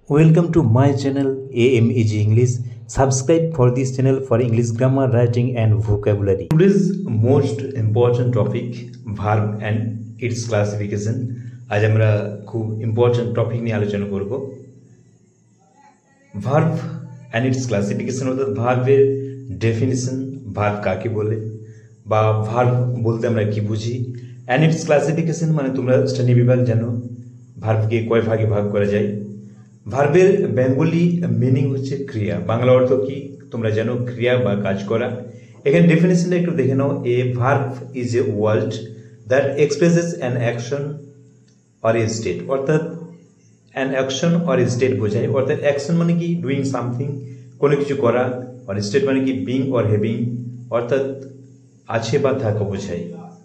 Welcome to my channel AMEG English. Subscribe for this channel for English grammar, writing and vocabulary. Today's most important topic, verb and its classification. আজ আমরা খুব important topic নিয়ে আলোচনা করব। Verb and it's classification, অর্থাৎ ভার্বের definition, verb কাকে বলে বা ভার্ব বলতে আমরা কি বুঝি। অ্যান্ড ইটস ক্লাসিফিকেশন মানে তোমরা শ্রেণী বিভাগ জানো, ভার্বকে কয় ভাগে ভাগ করা যায়। ভার্বের বেঙ্গলি মিনিং হচ্ছে ক্রিয়া, বাংলা অর্থ কি তোমরা জানো, ক্রিয়া বা কাজ করা। এখানে ডেফিনেশনটা একটু দেখে নাও। A verb is a word that expresses an action or a state, অর্থাৎ an action or a state বোঝায়। অর্থাৎ অ্যাকশন মানে কি ডুইং সামথিং, কোনো কিছু করা, আর স্টেট মানে কি বিং অর হ্যাভিং, অর্থাৎ আছে বা থাকা বোঝায়।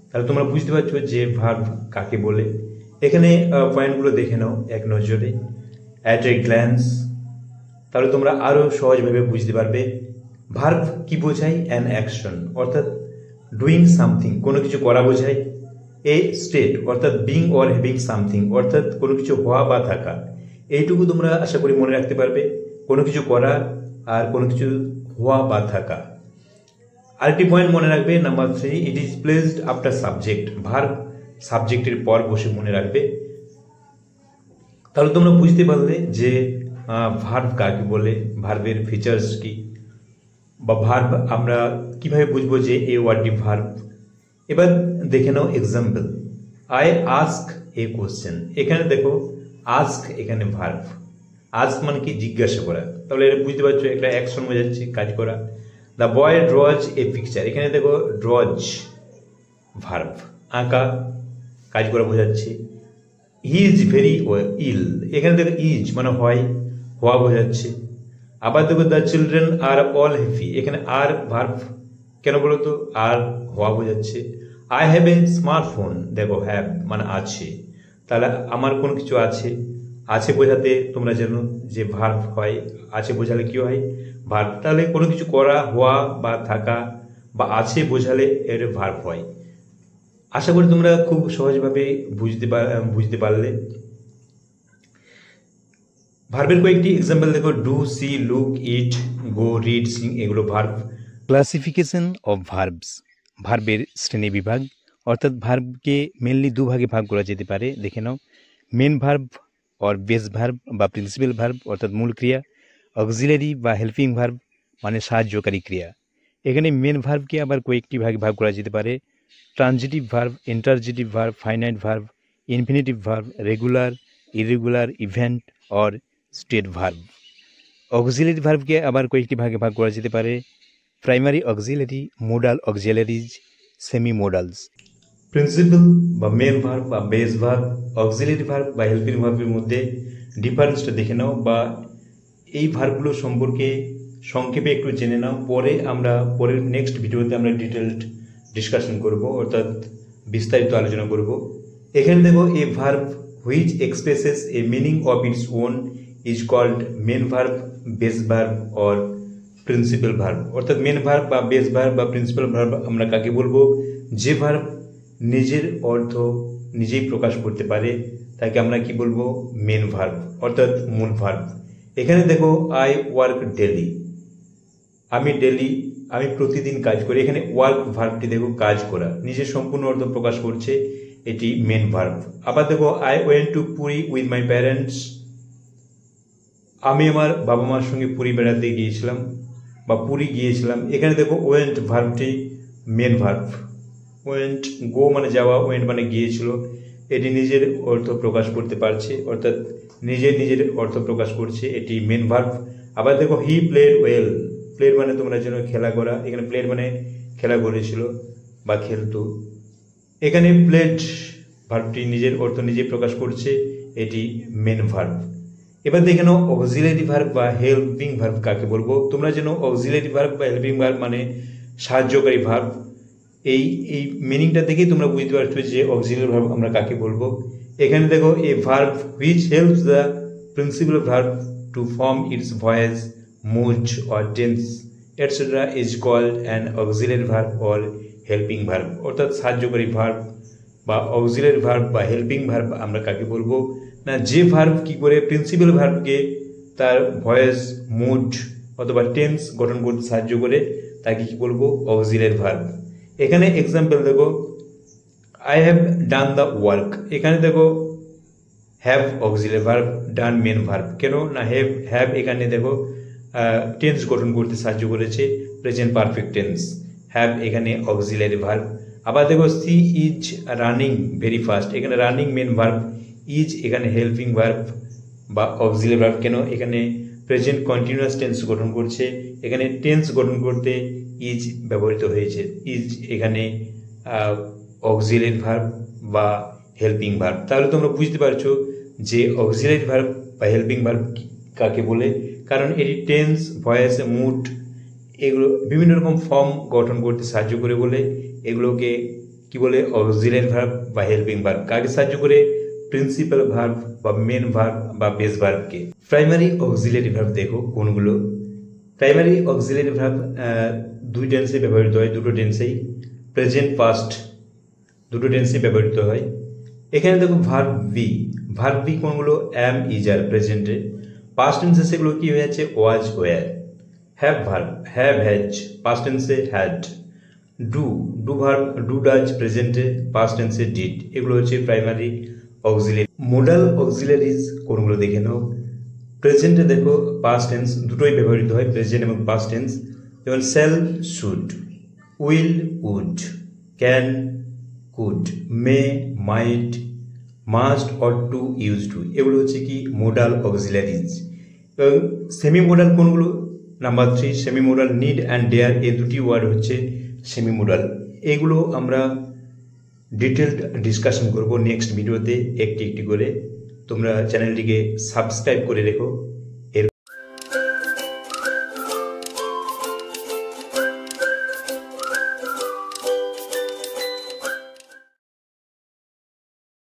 তাহলে তোমরা বুঝতে পারছো যে ভার্ব কাকে বলে। এখানে পয়েন্টগুলো দেখে নাও এক নজরে, অ্যাট এ গ্ল্যান্স, তাহলে তোমরা আরও সহজভাবে বুঝতে পারবে। ভার্ব কি বোঝায়? অ্যান অ্যাকশন অর্থাৎ ডুইং সামথিং, কোনো কিছু করা বোঝায়। এ স্টেট অর্থাৎ বিং অর হ্যাভিং সামথিং, অর্থাৎ কোনো কিছু হওয়া বা থাকা। এইটুকু তোমরা আশা করি মনে রাখতে পারবে, কোনো কিছু করা আর কোনো কিছু হওয়া বা থাকা। আরেকটি পয়েন্ট মনে রাখবে, number 3, it is placed after subject. Verb সাবজেক্টের পর বসে মনে রাখবে। তাহলে তোমরা বুঝতে পারলে যে ভার্ব কাকে বলে, ভার্বের ফিচার্স কি, বা ভার্ব আমরা কিভাবে বুঝবো যে এই ওয়ার্ডটি ভার্ব। এবার দেখে নাও example. I ask a question, এখানে দেখো আস্ক এখানে ভার্ব। আস্ক মানে কি জিজ্ঞাসা করা, তাহলে এটা বুঝতে পারছো একটা অ্যাকশন বোঝাচ্ছে, কাজ করা। দ্য বয় ড্রজ এ পিকচার, এখানে দেখো ড্রজ ভার্ব, আঁকা, কাজ করা বোঝাচ্ছে। হি ইজ ভেরি ইল, এখানে দেখো ইজ মানে হয়, হওয়া বোঝাচ্ছে। আবার দেখো the children are all happy, এখানে আর ভার্ব কেন বলো তো, আর হওয়া বোঝাচ্ছে। আই হ্যাভ এ স্মার্টফোন, দেখো হ্যাভ মানে আছে, তাহলে আমার কোনো কিছু আছে, আছে বোঝাতে তোমরা জানো যে ভার্ব হয়, আছে বোঝালে কি হয় ভার্ব। তাহলে কোনো কিছু করা, হওয়া বা থাকা বা আছে বোঝালে এর ভার্ব হয়। আশা করি তোমরা খুব সহজভাবে বুঝতে পারলে। ভার্বের কয়েকটি এক্সাম্পল দেখো, do, see, look, eat, go, read, sing, এগুলো ভার্ব। ক্লাসিফিকেশন অফ ভার্বস, ভার্বের শ্রেণী বিভাগ, অর্থাৎ ভার্বকে মেনলি দুভাগে ভাগ করা যেতে পারে। দেখে নাও, main verb or base verb বা প্রিন্সিপাল ভার্ব অর্থাৎ মূল ক্রিয়া, অক্সিলারি বা হেল্পিং ভার্ব মানে সাহায্যকারী ক্রিয়া। এখানে মেন ভার্বকে আবার কয়েকটি ভাগে ভাগ করা যেতে পারে, transitive verb, intransitive verb, finite verb, infinitive verb, regular, irregular, event or state verb. Auxiliary ভার্বকে আবার কয়েকটি ভাগে ভাগ করা যেতে পারে, primary auxiliary, modal auxiliaries, semi modals. Principal বা মেন ভার্ব বা বেস ভার্ব, অক্সিলারি ভার্ব বা হেল্পিং ভার্বের মধ্যে ডিফারেন্সটা দেখে নাও, বা এই ভার্বগুলো সম্পর্কে সংক্ষেপে একটু জেনে নাও। পরের নেক্সট ভিডিওতে আমরা ডিটেলড ডিসকাশন করব, অর্থাৎ বিস্তারিত আলোচনা করব। এখানে দেখো, a verb which expresses a meaning of its own is called main verb, base verb or principal verb. অর্থাৎ মেন ভার্ব বা বেস ভার্ব বা প্রিন্সিপাল ভার্ব আমরা কাকে বলবো? যে ভার্ব নিজের অর্থ নিজেই প্রকাশ করতে পারে তাকে আমরা কি বলবো? মেন ভার্ব অর্থাৎ মূল ভার্ব। এখানে দেখো, আই ওয়ার্ক ডেলি, আমি প্রতিদিন কাজ করি। এখানে ওয়ার্ক ভার্বটি দেখো কাজ করা, নিজের সম্পূর্ণ অর্থ প্রকাশ করছে, এটি মেন ভার্ব। আবার দেখো, I went to Puri with my parents, আমি আমার বাবা মার সঙ্গে পুরী বেড়াতে গিয়েছিলাম বা পুরী গিয়েছিলাম। এখানে দেখো ওয়েন্ট ভার্বটি মেন ভার্ব। ওয়েন্ট গো মানে যাওয়া, ওয়েন্ট মানে গিয়েছিল, এটি নিজের অর্থ প্রকাশ করতে পারছে, অর্থাৎ নিজের অর্থ প্রকাশ করছে, এটি মেন ভার্ব। আবার দেখো, হি প্লেড ওয়েল, প্লেড মানে তোমরা যেন খেলা করা, এখানে প্লেড মানে খেলা করেছিল বা খেলতো। এখানে প্লেড ভার্বটি নিজের অর্থ নিজে প্রকাশ করছে, এটি মেন ভার্ব। এবার দেখে নাও, অক্সিলারি ভার্ব বা হেল্পিং ভার্ব কাকে বলবো। তোমরা যেন অক্সিলারি ভার্ব বা হেল্পিং ভার্ব মানে সাহায্যকারী ভার্ব, এই মিনিংটা দেখেই তোমরা বুঝতে পারছো যে অক্সিলারি ভার্ব আমরা কাকে বলবো। এখানে দেখো, a verb which helps the principal verb to form its voice, mood or tense etcetera is called an auxiliary verb or helping verb. অর্থাৎ সাহায্যকারী ভার্ব বা অক্সিলারি ভার্ব বা হেল্পিং ভার্ব আমরা কাকে বলবো না, যে ভার্ব কি করে প্রিন্সিপাল ভার্বকে তার ভয়েস, মুড অথবা টেন্স গঠন করতে সাহায্য করে তাকে কি বলবো? Auxiliary verb. এখানে এক্সাম্পল দেখো, I have done the work. এখানে দেখো have auxiliary verb, done main verb. কেন না হ্যাভ এখানে দেখো টেন্স গঠন করতে সাহায্য করেছে, প্রেজেন্ট পারফেক্ট টেন্স। হ্যাভ এখানে অক্সিলারি ভার্ব। আবার দেখো she is running very fast. এখানে রানিং মেন ভার্ব, ইজ এখানে হেল্পিং ভার্ব বা অক্সিলারি ভার্ব। কেন এখানে প্রেজেন্ট কন্টিনিউয়াস টেন্স গঠন করছে, এখানে টেন্স গঠন করতে ইজ ব্যবহৃত হয়েছে। ইজ এখানে অক্সিলারি ভার্ব বা হেল্পিং ভার্ব। তাহলে তোমরা বুঝতে পারছো যে অক্সিলারি ভার্ব বা হেল্পিং ভার্ব কাকে বলে, কারণ এটি টেন্স, ভয়েস, মুড এগুলো বিভিন্ন রকম ফর্ম গঠন করতে সাহায্য করে বলে এগুলোকে কি বলে? অক্সিলারি ভার্ব বা হেল্পিং ভার্ব। কাকে সাহায্য করে? প্রিন্সিপাল ভার্ব বা মেন ভার্ব বা বেস ভার্বকে। প্রাইমারি অক্সিলারি ভার্ব দেখো কোনগুলো। প্রাইমারি অক্সিলারি ভার্ব দুই টেন্সে ব্যবহৃত হয়, দুটো টেন্সেই, প্রেজেন্ট পাস্ট দুটো টেন্সে ব্যবহৃত হয়। এখানে দেখো ভার্ব বি। ভার্ব বি কোনগুলো? অ্যাম, ইজ, আর প্রেজেন্টে। পাস্ট টেন্সে সেগুলো কি হয়ে যাচ্ছে? Was, were. Have verb, have, has, past টেন্সে had. Do verb, do, does, প্রেজেন্টে, পাস্ট টেন্সে ডিড। এগুলো হচ্ছে প্রাইমারি অক্সিলারি। মোডাল অক্সিলারিজ কোনগুলো দেখে নাও। প্রেজেন্টে দেখো পাস্ট টেন্স দুটোই ব্যবহৃত হয়, প্রেজেন্ট এবং পাস্ট টেন্স। যেমন shall, should, will, would, can, could, may, might, must, ought to, use to. এগুলো হচ্ছে কি? Modal auxiliaries. এবং সেমি মোডাল কোনগুলো? Number 3 semi modal, need and dare, এই দুটি ওয়ার্ড হচ্ছে সেমি মোডাল। এগুলো আমরা ডিটেলড ডিসকাশন করব নেক্সট ভিডিওতে একটি একটি করে। তোমরা চ্যানেলটিকে সাবস্ক্রাইব করে রেখো।